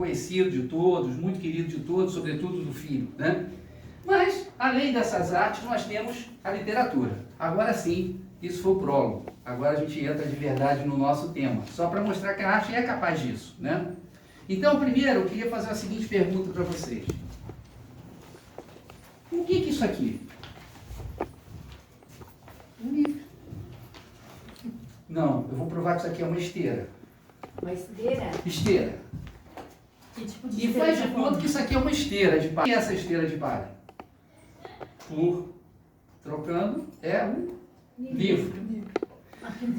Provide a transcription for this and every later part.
conhecido de todos, muito querido de todos, sobretudo do filho, né? Mas, além dessas artes, nós temos a literatura. Agora sim, isso foi o prólogo. Agora a gente entra de verdade no nosso tema, só para mostrar que a arte é capaz disso, né? Então, primeiro, eu queria fazer a seguinte pergunta para vocês. O que é isso aqui? Um livro. Não, eu vou provar que isso aqui é uma esteira. Uma esteira? Esteira. Que tipo de E esteira? faz de conta que isso aqui é uma esteira de palha. O que é essa esteira de palha? Trocando, é um livro.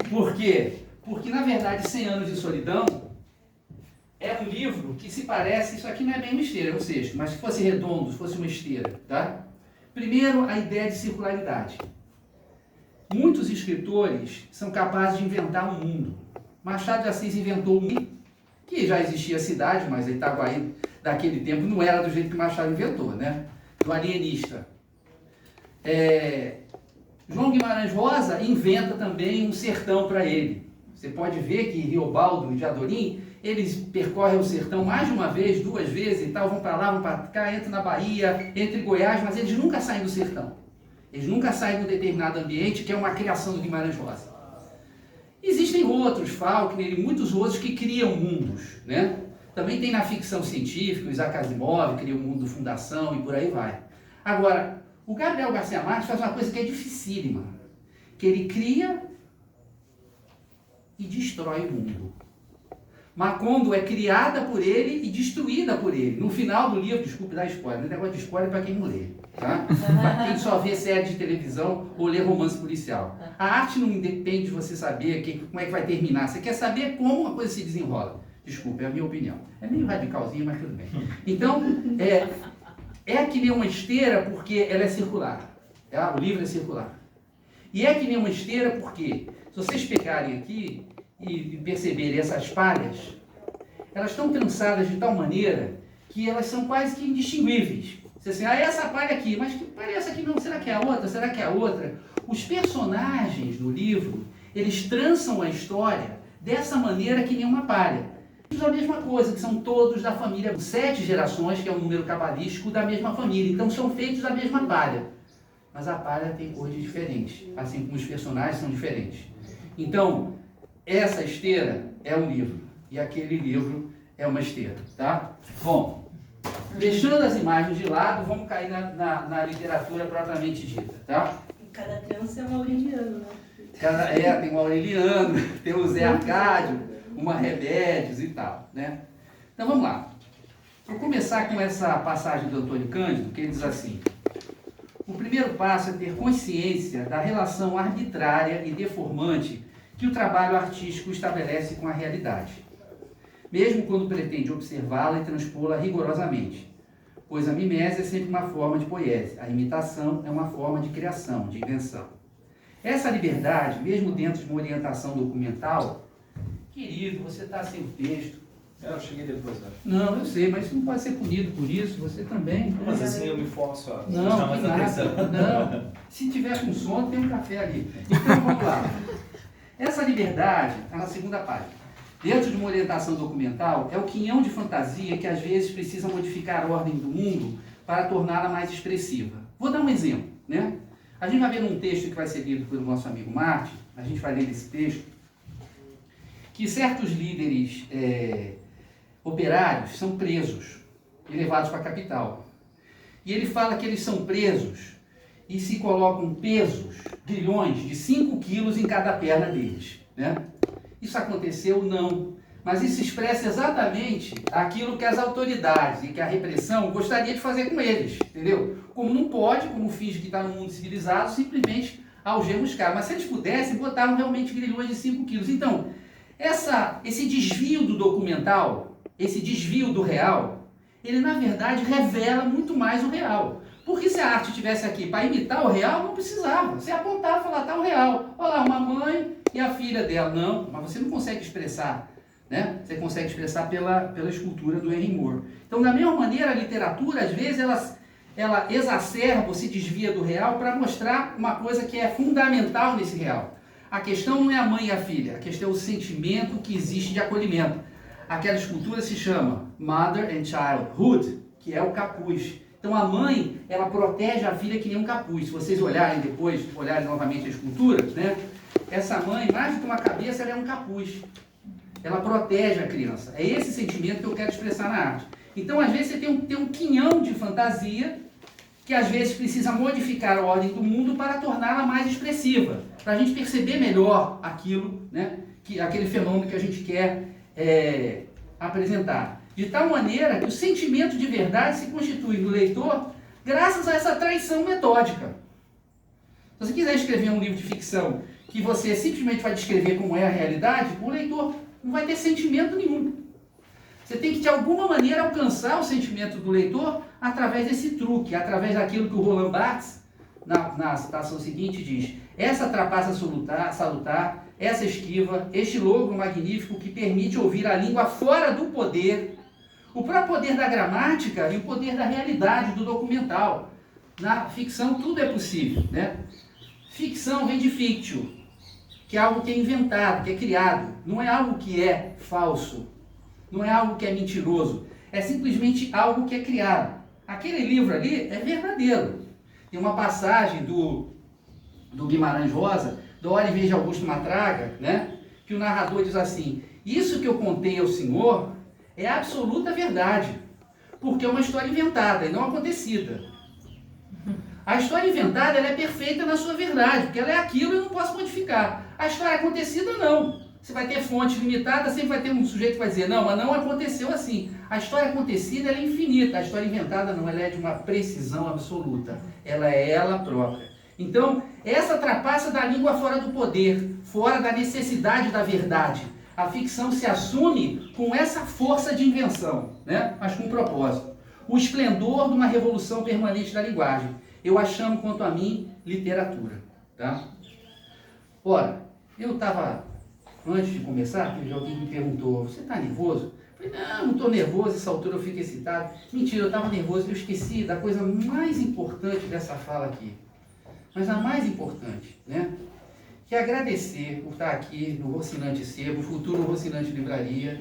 Por quê? Porque, na verdade, 100 Anos de Solidão é um livro que se parece, isso aqui não é bem uma esteira, é um cesto, mas se fosse redondo, se fosse uma esteira, tá? Primeiro, a ideia de circularidade. Muitos escritores são capazes de inventar um mundo. Machado de Assis inventou um mundo que já existia a cidade, mas Itaguaí daquele tempo não era do jeito que Machado inventou, né? Do alienista. João Guimarães Rosa inventa também um sertão para ele. Você pode ver que Riobaldo e Jadorim, eles percorrem o sertão mais de uma vez, 2 vezes e tal, vão para lá, vão para cá, entram na Bahia, entre Goiás, mas eles nunca saem do sertão. Eles nunca saem de um determinado ambiente, que é uma criação do Guimarães Rosa. Existem outros, Faulkner e muitos outros que criam mundos, né? Também tem na ficção científica, o Isaac Asimov cria o mundo Fundação e por aí vai. Agora, o Gabriel Garcia Marques faz uma coisa que é dificílima, que ele cria e destrói o mundo. Macondo é criada por ele e destruída por ele. No final do livro, desculpe dar spoiler, o negócio de spoiler é para quem não lê, tá? Para quem só vê série de televisão ou lê romance policial. A arte não depende de você saber como é que vai terminar, você quer saber como uma coisa se desenrola. Desculpe, é a minha opinião. É meio radicalzinho, mas tudo bem. Então, é que nem uma esteira porque ela é circular. O livro é circular. E é que nem uma esteira porque, se vocês pegarem aqui e perceberem essas palhas, elas estão trançadas de tal maneira que elas são quase que indistinguíveis. Você assim, é essa palha aqui, mas que palha é essa aqui não? Será que é a outra? Será que é a outra? Os personagens do livro, eles trançam a história dessa maneira que nem uma palha. A mesma coisa, que são todos da família, 7 gerações, que é um número cabalístico da mesma família, então são feitos da mesma palha. Mas a palha tem cores diferentes, assim como os personagens são diferentes. Então, essa esteira é um livro, e aquele livro é uma esteira, tá? Bom, deixando as imagens de lado, vamos cair na literatura propriamente dita, tá? E cada criança é um aureliano, né? Tem um Aureliano, tem o Zé Arcádio, uma Remédios e tal, né? Então vamos lá. Vou começar com essa passagem do Antônio Cândido, que ele diz assim: o primeiro passo é ter consciência da relação arbitrária e deformante que o trabalho artístico estabelece com a realidade, mesmo quando pretende observá-la e transpô-la rigorosamente, pois a mimese é sempre uma forma de poiesia, a imitação é uma forma de criação, de invenção. Essa liberdade, mesmo dentro de uma orientação documental, querido, você está sem o texto. Eu cheguei depois, acho. Não, eu sei, mas você não pode ser punido por isso, você também. Mas assim eu me forço a Não, prestar mais nada. atenção. Não. Se tiver com sono, tem um café ali. Então vamos lá. Essa liberdade está na segunda página. Dentro de uma orientação documental, é o quinhão de fantasia que às vezes precisa modificar a ordem do mundo para torná-la mais expressiva. Vou dar um exemplo, né? A gente vai ver num texto que vai ser lido pelo nosso amigo Martin, a gente vai ler esse texto, que certos líderes operários são presos e levados para a capital. E ele fala que eles são presos e se colocam pesos, grilhões de 5 quilos em cada perna deles, né? Isso aconteceu? Não. Mas isso expressa exatamente aquilo que as autoridades e que a repressão gostaria de fazer com eles, entendeu? Como não pode, como finge que está no mundo civilizado, simplesmente algema os caras. Mas se eles pudessem, botaram realmente grilhões de 5 quilos. Então, esse desvio do documental, esse desvio do real, ele na verdade revela muito mais o real. Porque se a arte estivesse aqui para imitar o real, não precisava. Você apontava e falava, tá o real. Olha lá, uma mãe e a filha dela. Não, mas você não consegue expressar, né? Você consegue expressar pela escultura do Henry Moore. Então, da mesma maneira, a literatura, às vezes, ela exacerba ou se desvia do real para mostrar uma coisa que é fundamental nesse real. A questão não é a mãe e a filha, a questão é o sentimento que existe de acolhimento. aquela escultura se chama Mother and Childhood, que é o capuz. Então a mãe, ela protege a filha que nem um capuz. Se vocês olharem depois, olharem novamente a escultura, né? Essa mãe, mais do que uma cabeça, ela é um capuz. Ela protege a criança. É esse sentimento que eu quero expressar na arte. Então, às vezes, você tem um quinhão de fantasia que, às vezes, precisa modificar a ordem do mundo para torná-la mais expressiva, para a gente perceber melhor aquilo, né, aquele fenômeno que a gente quer apresentar. De tal maneira que o sentimento de verdade se constitui no leitor graças a essa traição metódica. Se você quiser escrever um livro de ficção que você simplesmente vai descrever como é a realidade, o leitor não vai ter sentimento nenhum. Você tem que, de alguma maneira, alcançar o sentimento do leitor através desse truque, através daquilo que o Roland Barthes, na citação seguinte, diz: essa trapaça salutar, essa esquiva, este logro magnífico que permite ouvir a língua fora do poder, o próprio poder da gramática e o poder da realidade do documental. Na ficção tudo é possível, né? Ficção vem de fictio, que é algo que é inventado, que é criado. Não é algo que é falso. Não é algo que é mentiroso. É simplesmente algo que é criado. Aquele livro ali é verdadeiro. Tem uma passagem do Guimarães Rosa, do Hora em Vez de Augusto Matraga, né? Que o narrador diz assim: isso que eu contei ao senhor é a absoluta verdade, porque é uma história inventada e não acontecida. A história inventada, ela é perfeita na sua verdade, porque ela é aquilo e eu não posso modificar. A história acontecida, não. Você vai ter fonte limitada, sempre vai ter um sujeito que vai dizer: não, mas não aconteceu assim. A história acontecida, ela é infinita. A história inventada, não, ela é de uma precisão absoluta. Ela é ela própria. Então, essa trapaça da língua fora do poder, fora da necessidade da verdade. A ficção se assume com essa força de invenção, né? Mas com propósito. O esplendor de uma revolução permanente da linguagem. Eu a chamo, quanto a mim, literatura. Tá? Ora, eu estava, antes de começar, alguém me perguntou: você está nervoso? Eu falei: não estou nervoso, essa altura eu fico excitado. Mentira, eu estava nervoso, eu esqueci da coisa mais importante dessa fala aqui. Mas a mais importante, né? Que é agradecer por estar aqui no Rocinante Sebo, futuro Rocinante Livraria.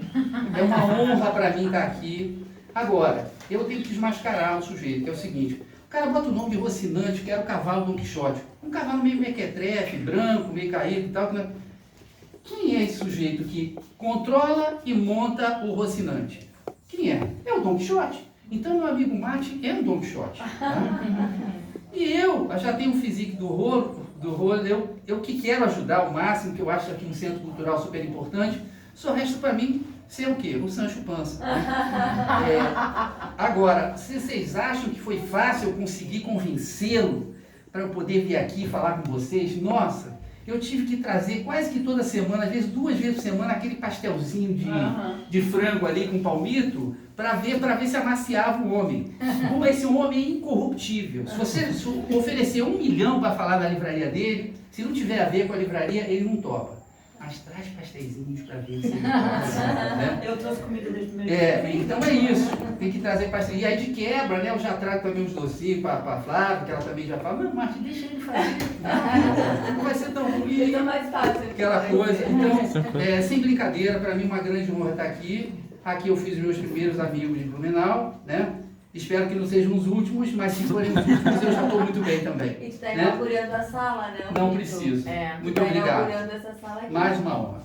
É uma honra para mim estar aqui. Agora, eu tenho que desmascarar um sujeito, que é o seguinte: o cara bota o nome de Rocinante, que era o cavalo Dom Quixote. Um cavalo meio mequetrefe, branco, meio caído e tal. Quem é esse sujeito que controla e monta o Rocinante? Quem é? É o Dom Quixote. Então, meu amigo Mate é o Dom Quixote. Tá? E eu já tenho um physique do rolo, eu que quero ajudar o máximo, que eu acho aqui um centro cultural super importante, só resta para mim ser o quê? O Sancho Panza. Agora, se vocês acham que foi fácil eu conseguir convencê-lo para eu poder vir aqui falar com vocês, nossa, eu tive que trazer quase que toda semana, às vezes 2 vezes por semana, aquele pastelzinho de frango ali com palmito, para ver se amaciava o homem. Como esse homem é incorruptível. Se você oferecer 1 milhão para falar da livraria dele, se não tiver a ver com a livraria, ele não topa. Mas traz pastéisinhos para ver se ele topa. Né? Eu trouxe comida desde o meu dia. Então é isso. Tem que trazer pastéis. E aí de quebra, né? Eu já trago também uns docinhos para a Flávia, que ela também já fala: não, Martim, deixa ele fazer. Não vai ser tão ruim. Fica mais fácil. Aquela coisa. Então, sem brincadeira, para mim é uma grande honra estar aqui. Aqui eu fiz os meus primeiros amigos de Blumenau, né? Espero que não sejam os últimos, mas se forem os últimos, eu já estou muito bem também. A gente está inaugurando a sala, né? Não preciso. Muito obrigado. Inaugurando essa sala aqui. Mais uma honra.